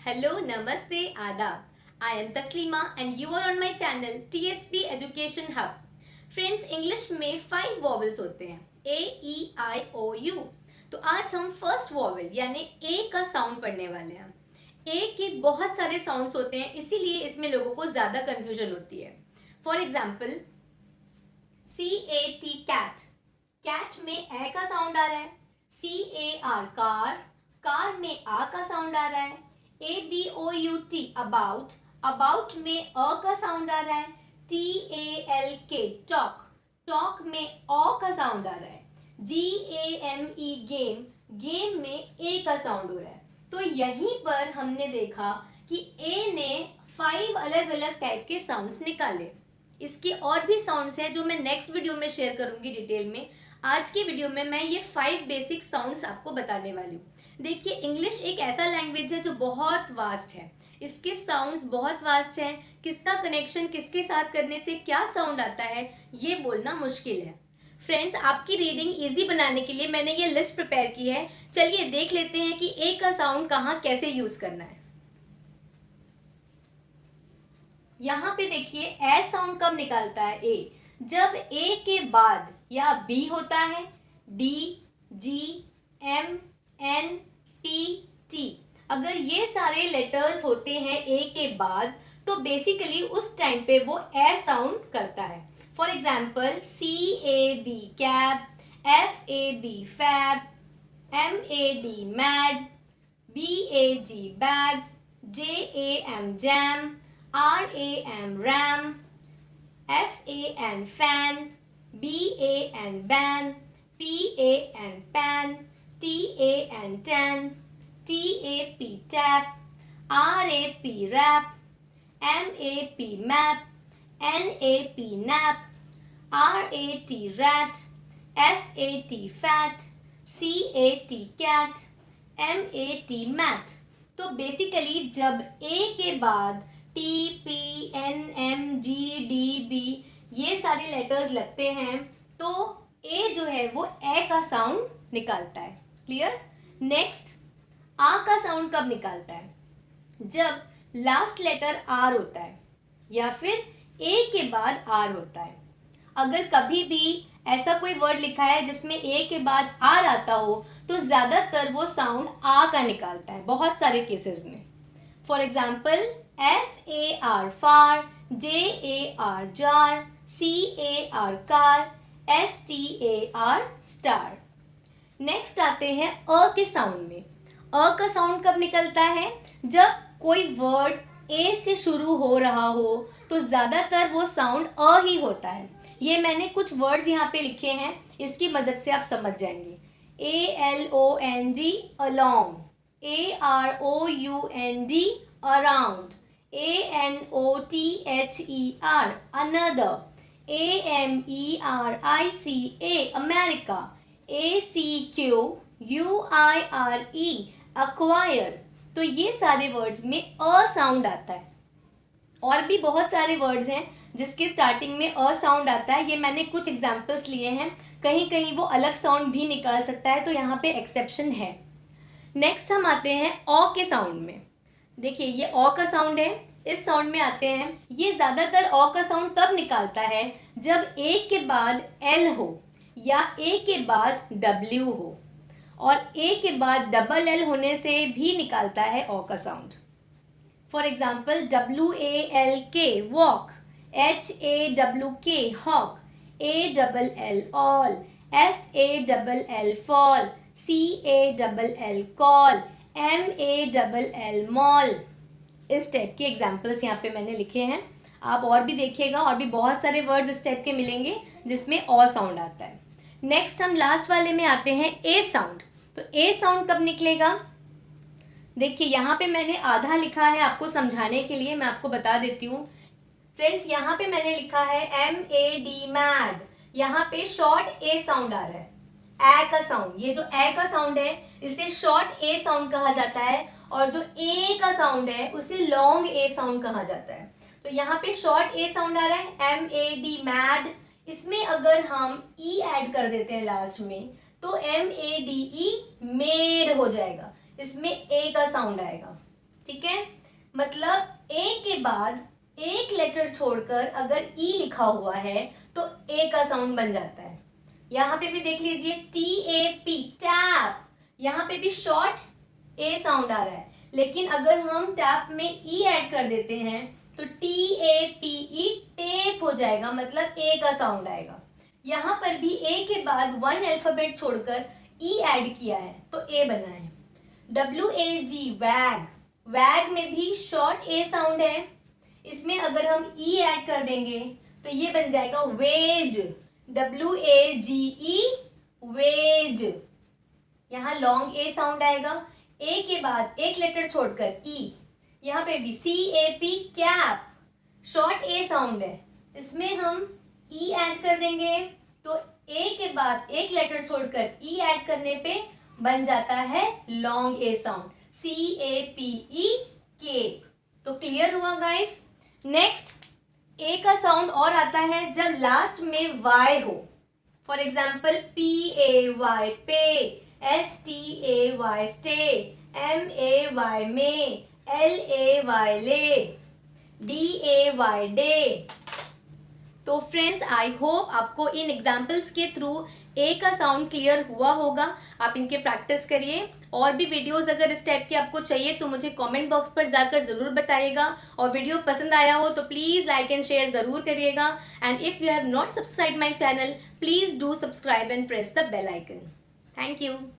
Hello, Namaste, Adab. I am Taslima and you are on my channel TSP Education Hub. Friends English में 5 vowels होते हैं A, E, I, O, U। तो आज हम first vowel यानी ए का sound पढ़ने वाले हैं। ए के बहुत सारे साउंड्स होते हैं, इसीलिए इसमें लोगों को ज़्यादा कन्फ्यूजन होती है। For example CAT cat, cat में ए का साउंड आ रहा है। CAR कार, कार में आ का साउंड आ रहा है। ABOUT अबाउट, अबाउट में अ का साउंड आ रहा है। TALK टॉक, टॉक में ओ का साउंड आ रहा है। GAME गेम, गेम में ए का साउंड हो रहा है। तो यहीं पर हमने देखा कि ए ने 5 अलग अलग टाइप के साउंड्स निकाले। इसके और भी साउंड्स हैं जो मैं नेक्स्ट वीडियो में शेयर करूंगी डिटेल में। आज की वीडियो में मैं ये 5 बेसिक साउंड्स आपको बताने वाली हूँ। देखिए, इंग्लिश एक ऐसा लैंग्वेज है जो बहुत वास्ट है, इसके साउंड्स बहुत वास्ट हैं। किसका कनेक्शन किसके साथ करने से क्या साउंड आता है ये बोलना मुश्किल है। फ्रेंड्स, आपकी रीडिंग इजी बनाने के लिए मैंने ये लिस्ट प्रिपेयर की है। चलिए देख लेते हैं कि ए का साउंड कहाँ कैसे यूज करना है। यहाँ पे देखिए ए साउंड कब निकालता है ए, जब ए के बाद या बी होता है, डी, जी, एम, एन, पी, टी, अगर ये सारे लेटर्स होते हैं ए के बाद तो बेसिकली उस टाइम पे वो ए साउंड करता है। For example CAB cab, FAB fab, MAD mad, BAG bag, JAM jam, RAM ram, FAN fan, BAN ban, PAN pan, TAN tan, TAP tap, RAP rap, MAP map, NAP nap, RAT rat, FAT fat, CAT cat, MAT mat. तो basically जब A के बाद TPNMGDB ये सारे letters लगते हैं तो ए जो है वो ए का साउंड निकालता है। क्लियर? नेक्स्ट, आ का साउंड कब निकालता है? जब लास्ट लेटर आर होता है या फिर ए के बाद आर होता है। अगर कभी भी ऐसा कोई वर्ड लिखा है जिसमें ए के बाद आर आता हो तो ज़्यादातर वो साउंड आ का निकालता है, बहुत सारे केसेस में। For example FAR far, JAR jar, CAR car, STAR star. Next आते हैं अ के साउंड में। अ का साउंड कब निकलता है? जब कोई वर्ड ए से शुरू हो रहा हो तो ज़्यादातर वो साउंड अ ही होता है। ये मैंने कुछ वर्ड्स यहाँ पे लिखे हैं, इसकी मदद से आप समझ जाएंगे। ALONG along, AROUND around, ANOTHER another, AMERICA America, ACQUIRE acquire। तो ये सारे वर्ड्स में अ साउंड आता है। और भी बहुत सारे वर्ड्स हैं जिसके स्टार्टिंग में अ साउंड आता है। ये मैंने कुछ एग्जाम्पल्स लिए हैं, कहीं कहीं वो अलग साउंड भी निकाल सकता है, तो यहाँ पे एक्सेप्शन है। नेक्स्ट हम आते हैं ओ के साउंड में। देखिए ये ओ का साउंड है, इस साउंड में आते हैं। ये ज़्यादातर ओ का साउंड तब निकालता है जब ए के बाद एल हो या ए के बाद डब्ल्यू हो, और ए के बाद डबल एल होने से भी निकालता है ओ का sound. For example WALK walk, HAWK hawk, ALL all, FALL fall, CALL call, MALL mall. इस टाइप के एग्जाम्पल्स यहाँ पे मैंने लिखे हैं, आप और भी देखिएगा। और भी बहुत सारे वर्ड्स इस टाइप के मिलेंगे जिसमें ओ साउंड आता है। नेक्स्ट हम लास्ट वाले में आते हैं ए साउंड। तो ए साउंड कब निकलेगा? देखिए यहाँ पे मैंने आधा लिखा है आपको समझाने के लिए, मैं आपको बता देती हूँ। फ्रेंड्स, यहाँ पे मैंने लिखा है MAD मैड, यहाँ पे शॉर्ट ए साउंड आ रहा है, ए का साउंड। ये जो ए का साउंड है इसे शॉर्ट ए साउंड कहा जाता है, और जो ए का साउंड है उसे लॉन्ग ए साउंड कहा जाता है। तो यहाँ पे शॉर्ट ए साउंड आ रहा है MAD मैड। इसमें अगर हम ई ऐड कर देते हैं लास्ट में तो MADE मेड हो जाएगा, इसमें ए का साउंड आएगा। ठीक है, मतलब ए के बाद एक लेटर छोड़कर अगर ई लिखा हुआ है तो ए का साउंड बन जाता है। यहाँ पे भी देख लीजिए TAP टैप, यहाँ पे भी शॉर्ट ए साउंड आ रहा है, लेकिन अगर हम टैप में ई ऐड कर देते हैं तो TAPE टेप हो जाएगा, मतलब ए का साउंड आएगा। यहाँ पर भी ए के बाद वन अल्फाबेट छोड़कर ई ऐड किया है तो ए बना है। WAG वैग, वैग में भी शॉर्ट ए साउंड है, इसमें अगर हम ई ऐड कर देंगे तो ये बन जाएगा वेज, WAGE वेज। यहाँ लॉन्ग ए साउंड आएगा, ए के बाद एक लेटर छोड़कर ई। यहाँ पे भी CAP कैप, शॉर्ट ए साउंड है, इसमें हम ई ऐड कर देंगे तो ए के बाद एक लेटर छोड़कर ई ऐड करने पे बन जाता है लॉन्ग ए साउंड, CAPE केप। तो क्लियर हुआ गाइस। नेक्स्ट ए का साउंड और आता है जब लास्ट में वाई हो। फॉर एग्जाम्पल PAY पे, STAY स्टे, MAY में, LAY ले, DAY डे। तो फ्रेंड्स आई होप आपको इन एग्जाम्पल्स के थ्रू ए का साउंड क्लियर हुआ होगा। आप इनके प्रैक्टिस करिए। और भी वीडियोस अगर इस टाइप के आपको चाहिए तो मुझे कमेंट बॉक्स पर जाकर ज़रूर बताइएगा। और वीडियो पसंद आया हो तो प्लीज़ लाइक एंड शेयर ज़रूर करिएगा। And if you have not subscribe my channel, please do subscribe and press the bell icon. Thank you.